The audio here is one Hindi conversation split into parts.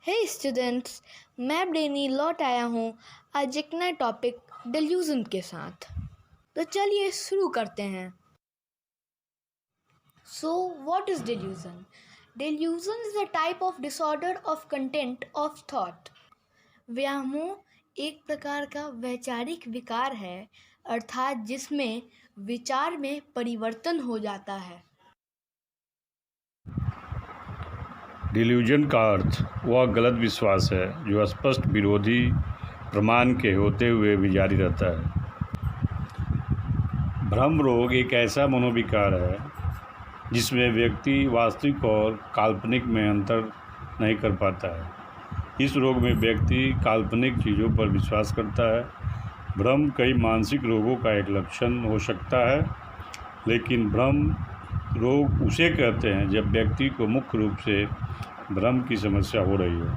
हे स्टूडेंट्स, मैं ब्रेनी लौट आया हूँ आज एक नए टॉपिक डिल्यूजन के साथ। तो चलिए शुरू करते हैं। So what is delusion? Delusion is a type of disorder of content of thought. व्यामोह एक प्रकार का वैचारिक विकार है, अर्थात जिसमें विचार में परिवर्तन हो जाता है। डिल्यूजन का अर्थ वह गलत विश्वास है जो स्पष्ट विरोधी प्रमाण के होते हुए भी जारी रहता है। भ्रम रोग एक ऐसा मनोविकार है जिसमें व्यक्ति वास्तविक और काल्पनिक में अंतर नहीं कर पाता है। इस रोग में व्यक्ति काल्पनिक चीज़ों पर विश्वास करता है। भ्रम कई मानसिक रोगों का एक लक्षण हो सकता है, लेकिन भ्रम रोग उसे कहते हैं जब व्यक्ति को मुख्य रूप से भ्रम की समस्या हो रही है।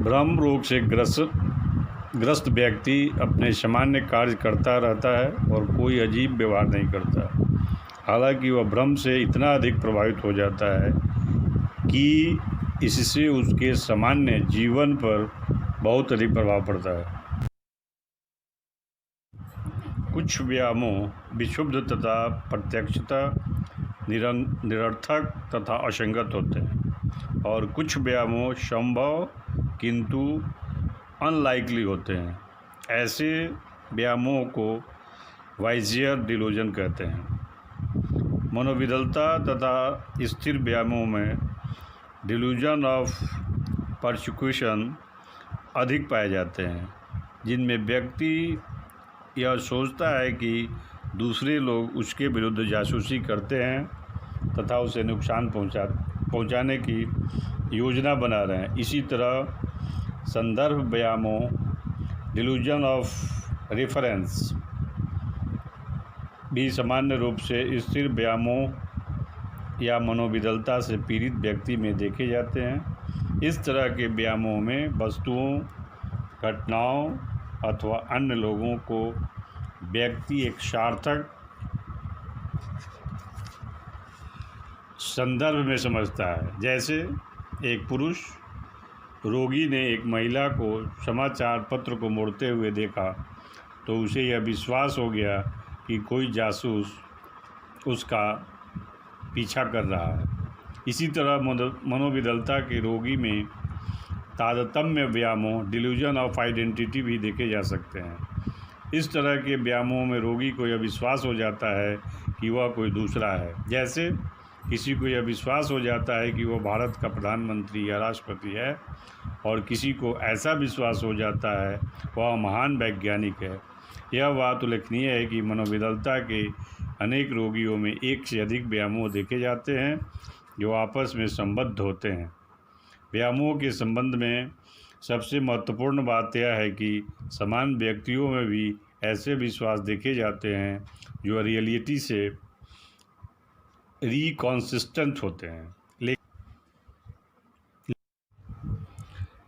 भ्रम रोग से ग्रस्त व्यक्ति अपने सामान्य कार्य करता रहता है और कोई अजीब व्यवहार नहीं करता। हालांकि वह भ्रम से इतना अधिक प्रभावित हो जाता है कि इससे उसके सामान्य जीवन पर बहुत अधिक प्रभाव पड़ता है। कुछ व्यामोह विक्षुब्ध तथा प्रत्यक्षता निरर्थक तथा असंगत होते हैं और कुछ व्यामोह संभव किंतु अनलाइकली होते हैं। ऐसे व्यामोह को वाइजियर डिल्यूजन कहते हैं। मनोविदलता तथा स्थिर व्यामोह में डिल्यूजन ऑफ परसिक्यूशन अधिक पाए जाते हैं, जिनमें व्यक्ति यह सोचता है कि दूसरे लोग उसके विरुद्ध जासूसी करते हैं तथा उसे नुकसान पहुंचाने की योजना बना रहे हैं। इसी तरह संदर्भ व्यामोह डिल्यूजन ऑफ रेफरेंस भी सामान्य रूप से स्थिर व्यामोह या मनोविदलता से पीड़ित व्यक्ति में देखे जाते हैं। इस तरह के व्यामोह में वस्तुओं, घटनाओं अथवा अन्य लोगों को व्यक्ति एक सार्थक संदर्भ में समझता है। जैसे एक पुरुष रोगी ने एक महिला को समाचार पत्र को मोड़ते हुए देखा तो उसे यह विश्वास हो गया कि कोई जासूस उसका पीछा कर रहा है। इसी तरह मनोविदलता के रोगी में तारतम्य व्यामोह डिल्यूजन ऑफ आइडेंटिटी भी देखे जा सकते हैं। इस तरह के व्यामोह में रोगी को यह विश्वास हो जाता है कि वह कोई दूसरा है। जैसे किसी को यह विश्वास हो जाता है कि वह भारत का प्रधानमंत्री या राष्ट्रपति है और किसी को ऐसा विश्वास हो जाता है वह महान वैज्ञानिक है। यह बात उल्लेखनीय है कि मनोविदलता के अनेक रोगियों में एक से अधिक व्यामोह देखे जाते हैं जो आपस में संबद्ध होते हैं। व्यामोह के संबंध में सबसे महत्वपूर्ण बात यह है कि समान व्यक्तियों में भी ऐसे विश्वास देखे जाते हैं जो रियलिटी से रिकॉन्सिस्टेंट होते हैं।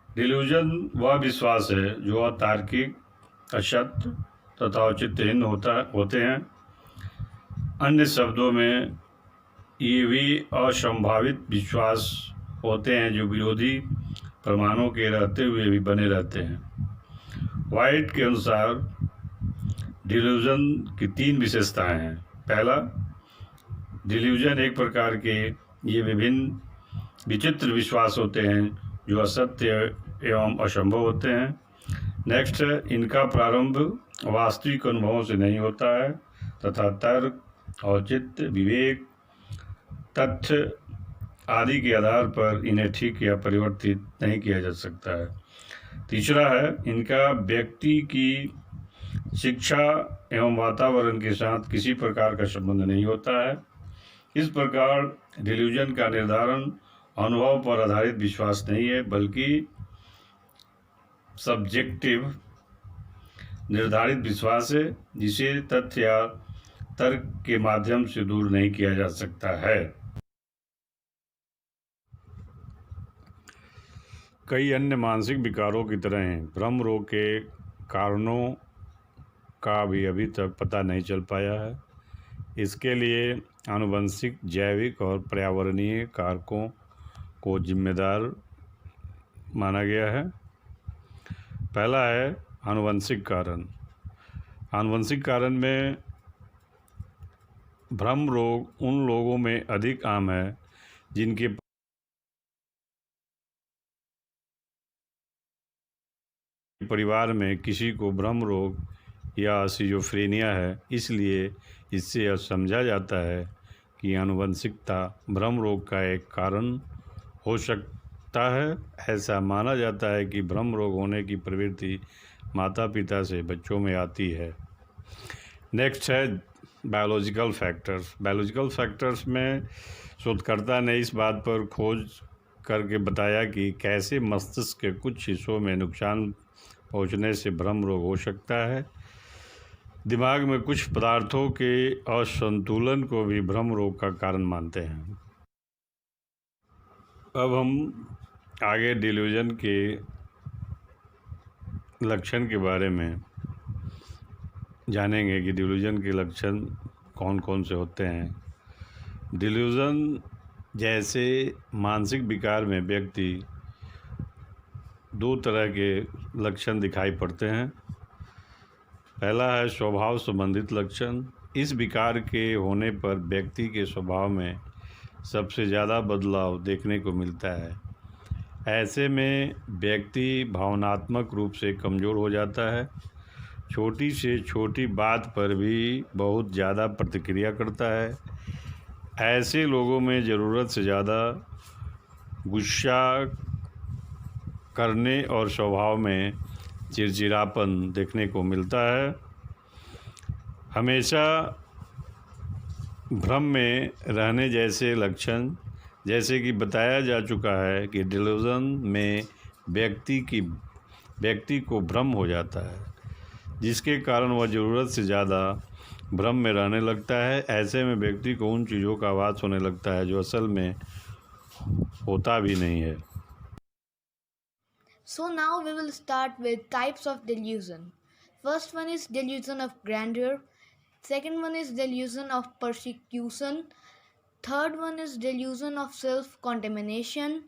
डिल्यूजन वह विश्वास है जो अतार्किक, असत्य तथा औचित्यहीन होते हैं। अन्य शब्दों में ये भी असंभावित विश्वास होते हैं जो विरोधी प्रमाणों के रहते हुए भी बने रहते हैं। वाइट के अनुसार डिल्यूजन की 3 विशेषताएं हैं। पहला, डिल्यूजन एक प्रकार के ये विभिन्न विचित्र विश्वास होते हैं जो असत्य एवं असंभव होते हैं। नेक्स्ट, इनका प्रारंभ वास्तविक अनुभवों से नहीं होता है तथा तर्क, औचित्य, विवेक, तथ्य आदि के आधार पर इन्हें ठीक या परिवर्तित नहीं किया जा सकता है। तीसरा है, इनका व्यक्ति की शिक्षा एवं वातावरण के साथ किसी प्रकार का संबंध नहीं होता है। इस प्रकार डिल्यूजन का निर्धारण अनुभव पर आधारित विश्वास नहीं है, बल्कि सब्जेक्टिव निर्धारित विश्वास है जिसे तथ्य या तर्क के माध्यम से दूर नहीं किया जा सकता है। कई अन्य मानसिक विकारों की तरह भ्रम रोग के कारणों का भी अभी तक पता नहीं चल पाया है। इसके लिए आनुवंशिक, जैविक और पर्यावरणीय कारकों को जिम्मेदार माना गया है। पहला है आनुवंशिक कारण। आनुवंशिक कारण में भ्रम रोग उन लोगों में अधिक आम है जिनके परिवार में किसी को भ्रम रोग या सिजोफ्रेनिया है। इसलिए इससे यह समझा जाता है कि आनुवंशिकता भ्रम रोग का एक कारण हो सकता है। ऐसा माना जाता है कि भ्रम रोग होने की प्रवृत्ति माता पिता से बच्चों में आती है। नेक्स्ट है बायोलॉजिकल फैक्टर्स। बायोलॉजिकल फैक्टर्स में शोधकर्ता ने इस बात पर खोज करके बताया कि कैसे मस्तिष्क के कुछ हिस्सों में नुकसान पहुंचने से भ्रम रोग हो सकता है। दिमाग में कुछ पदार्थों के असंतुलन को भी भ्रम रोग का कारण मानते हैं। अब हम आगे डिल्यूजन के लक्षण के बारे में जानेंगे कि डिल्यूजन के लक्षण कौन कौन से होते हैं। डिल्यूजन जैसे मानसिक विकार में व्यक्ति दो तरह के लक्षण दिखाई पड़ते हैं। पहला है स्वभाव संबंधित लक्षण। इस विकार के होने पर व्यक्ति के स्वभाव में सबसे ज़्यादा बदलाव देखने को मिलता है। ऐसे में व्यक्ति भावनात्मक रूप से कमज़ोर हो जाता है, छोटी से छोटी बात पर भी बहुत ज़्यादा प्रतिक्रिया करता है। ऐसे लोगों में ज़रूरत से ज़्यादा गुस्सा करने और स्वभाव में चिड़चिड़ापन देखने को मिलता है। हमेशा भ्रम में रहने जैसे लक्षण, जैसे कि बताया जा चुका है कि डिल्यूजन में व्यक्ति को भ्रम हो जाता है, जिसके कारण वह ज़रूरत से ज़्यादा भ्रम में रहने लगता है। ऐसे में व्यक्ति को उन चीज़ों का आभास होने लगता है जो असल में होता भी नहीं है। So now we will start with types of delusion. First one is delusion of grandeur. Second one is delusion of persecution. Third one is delusion of self-contamination.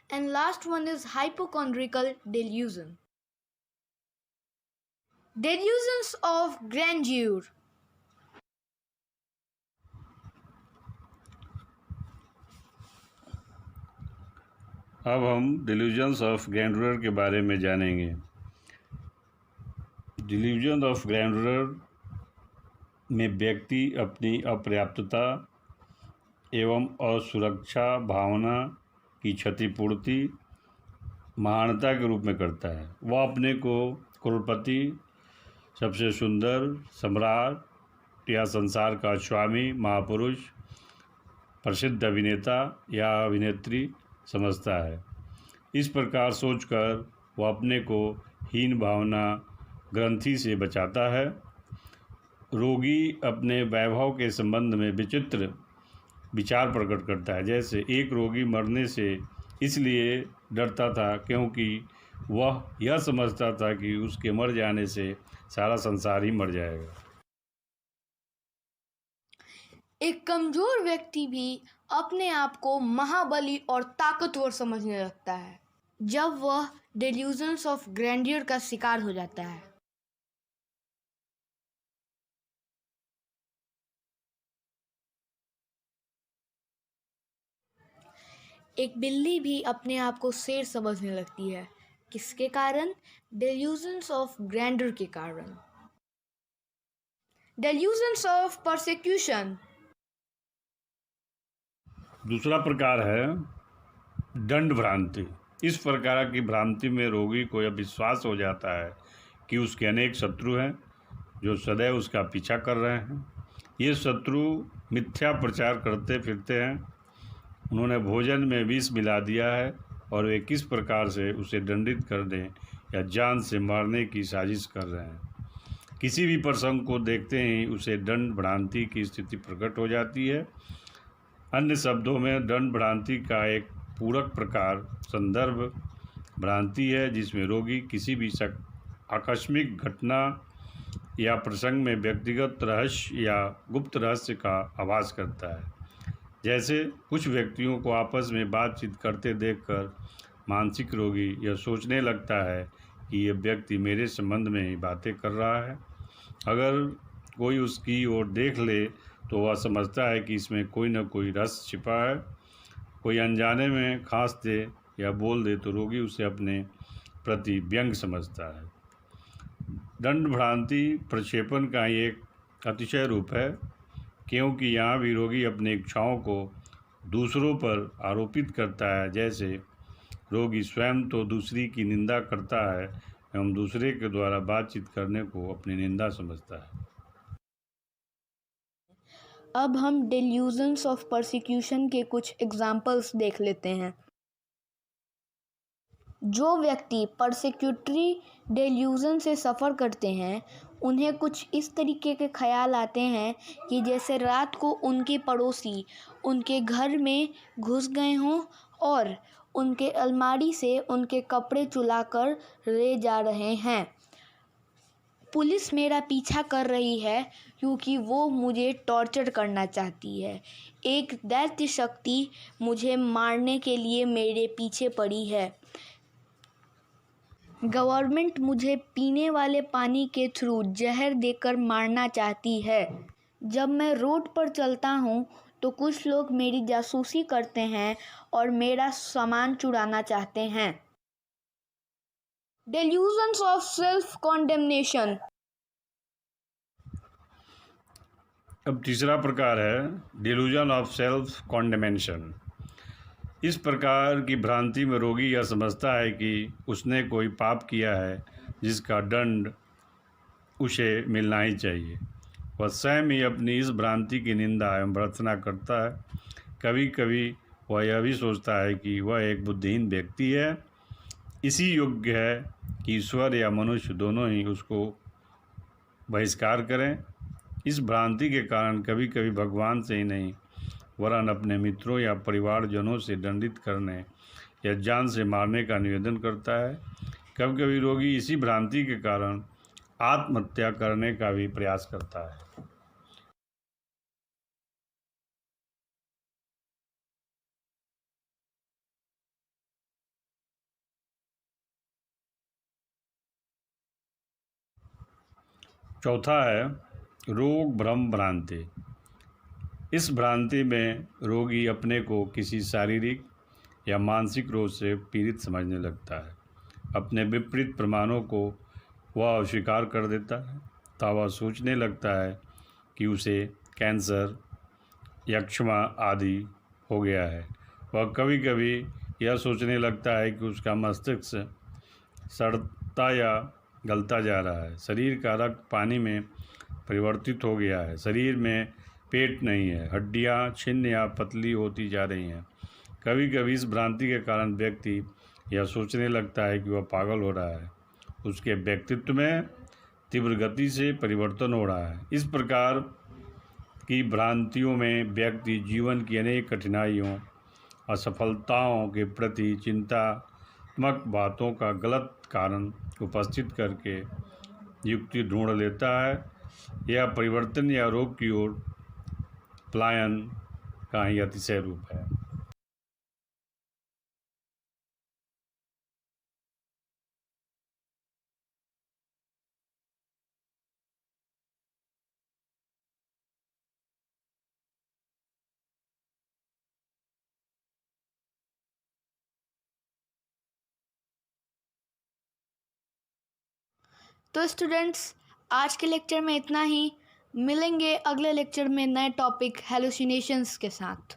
And last one is hypochondriacal delusion. Delusions of grandeur. अब हम डिल्यूजन्स ऑफ ग्रैंडर के बारे में जानेंगे। डिल्यूजन ऑफ ग्रैंडर में व्यक्ति अपनी अपर्याप्तता एवं असुरक्षा भावना की क्षतिपूर्ति महानता के रूप में करता है। वह अपने को करोड़पति, सबसे सुंदर, सम्राट या संसार का स्वामी, महापुरुष, प्रसिद्ध अभिनेता या अभिनेत्री समझता है। इस प्रकार सोचकर वह अपने को हीन भावना ग्रंथि से बचाता है। रोगी अपने वैभव के संबंध में विचित्र विचार प्रकट करता है। जैसे एक रोगी मरने से इसलिए डरता था क्योंकि वह यह समझता था कि उसके मर जाने से सारा संसार ही मर जाएगा। एक कमजोर व्यक्ति भी अपने आप को महाबली और ताकतवर समझने लगता है जब वह डिल्यूजन्स ऑफ ग्रैंडियर का शिकार हो जाता है। एक बिल्ली भी अपने आप को शेर समझने लगती है। किसके कारण? डिल्यूजन्स ऑफ ग्रैंडियर के कारण। Delusions of persecution. दूसरा प्रकार है दंड भ्रांति। इस प्रकार की भ्रांति में रोगी को यह विश्वास हो जाता है कि उसके अनेक शत्रु हैं जो सदैव उसका पीछा कर रहे हैं। ये शत्रु मिथ्या प्रचार करते फिरते हैं। उन्होंने भोजन में विष मिला दिया है और वे किस प्रकार से उसे दंडित करने या जान से मारने की साजिश कर रहे हैं। किसी भी प्रसंग को देखते ही उसे दंड भ्रांति की स्थिति प्रकट हो जाती है। अन्य शब्दों में दंड भ्रांति का एक पूरक प्रकार संदर्भ भ्रांति है, जिसमें रोगी किसी भी आकस्मिक घटना या प्रसंग में व्यक्तिगत रहस्य या गुप्त रहस्य का आभास करता है। जैसे कुछ व्यक्तियों को आपस में बातचीत करते देखकर मानसिक रोगी यह सोचने लगता है कि यह व्यक्ति मेरे संबंध में ही बातें कर रहा है। अगर कोई उसकी ओर देख ले तो वह समझता है कि इसमें कोई न कोई रहस्य छिपा है। कोई अनजाने में खांस दे या बोल दे तो रोगी उसे अपने प्रति व्यंग समझता है। दंड भ्रांति प्रक्षेपण का एक अतिशय रूप है, क्योंकि यहाँ भी रोगी अपनी इच्छाओं को दूसरों पर आरोपित करता है। जैसे रोगी स्वयं तो दूसरी की निंदा करता है एवं दूसरे के द्वारा बातचीत करने को अपनी निंदा समझता है। अब हम डेल्यूजन्स ऑफ परसिक्यूशन के कुछ एग्जाम्पल्स देख लेते हैं। जो व्यक्ति परसिक्यूटरी डेल्यूजन से सफ़र करते हैं उन्हें कुछ इस तरीके के ख्याल आते हैं कि जैसे रात को उनके पड़ोसी उनके घर में घुस गए हों और उनके अलमारी से उनके कपड़े चुराकर ले जा रहे हैं। पुलिस मेरा पीछा कर रही है क्योंकि वो मुझे टॉर्चर करना चाहती है। एक दैत्य शक्ति मुझे मारने के लिए मेरे पीछे पड़ी है। गवर्नमेंट मुझे पीने वाले पानी के थ्रू जहर देकर मारना चाहती है। जब मैं रोड पर चलता हूँ तो कुछ लोग मेरी जासूसी करते हैं और मेरा सामान चुराना चाहते हैं। Delusions of self कॉन्डेमनेशन। अब तीसरा प्रकार है डिल्यूजन ऑफ सेल्फ कॉन्डेमेंशन। इस प्रकार की भ्रांति में रोगी यह समझता है कि उसने कोई पाप किया है जिसका दंड उसे मिलना ही चाहिए। वह स्वयं ही अपनी इस भ्रांति की निंदा एवं भर्त्सना करता है। कभी कभी वह यह भी सोचता है कि वह एक बुद्धिहीन व्यक्ति है, इसी योग्य है कि ईश्वर या मनुष्य दोनों ही उसको बहिष्कार करें। इस भ्रांति के कारण कभी कभी भगवान से ही नहीं वरन अपने मित्रों या परिवारजनों से दंडित करने या जान से मारने का निवेदन करता है। कभी कभी रोगी इसी भ्रांति के कारण आत्महत्या करने का भी प्रयास करता है। चौथा है रोग भ्रम भ्रांति। इस भ्रांति में रोगी अपने को किसी शारीरिक या मानसिक रोग से पीड़ित समझने लगता है। अपने विपरीत प्रमाणों को वह अस्वीकार कर देता है तथा वह सोचने लगता है कि उसे कैंसर, यक्ष्मा आदि हो गया है। वह कभी कभी यह सोचने लगता है कि उसका मस्तिष्क सड़ता या गलता जा रहा है। शरीर का रक्त पानी में परिवर्तित हो गया है। शरीर में पेट नहीं है। हड्डियां छिन्न या पतली होती जा रही हैं। कभी कभी इस भ्रांति के कारण व्यक्ति यह सोचने लगता है कि वह पागल हो रहा है। उसके व्यक्तित्व में तीव्र गति से परिवर्तन हो रहा है। इस प्रकार की भ्रांतियों में व्यक्ति जीवन की अनेक कठिनाइयों, असफलताओं के प्रति चिंतात्मक बातों का गलत कारण उपस्थित करके युक्ति ढूंढ लेता है। यह परिवर्तन या रोग की ओर पलायन का ही अतिशय रूप है। तो स्टूडेंट्स, आज के लेक्चर में इतना ही। मिलेंगे अगले लेक्चर में नए टॉपिक हेलुसिनेशंस के साथ।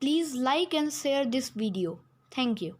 Please like and share this video. Thank you.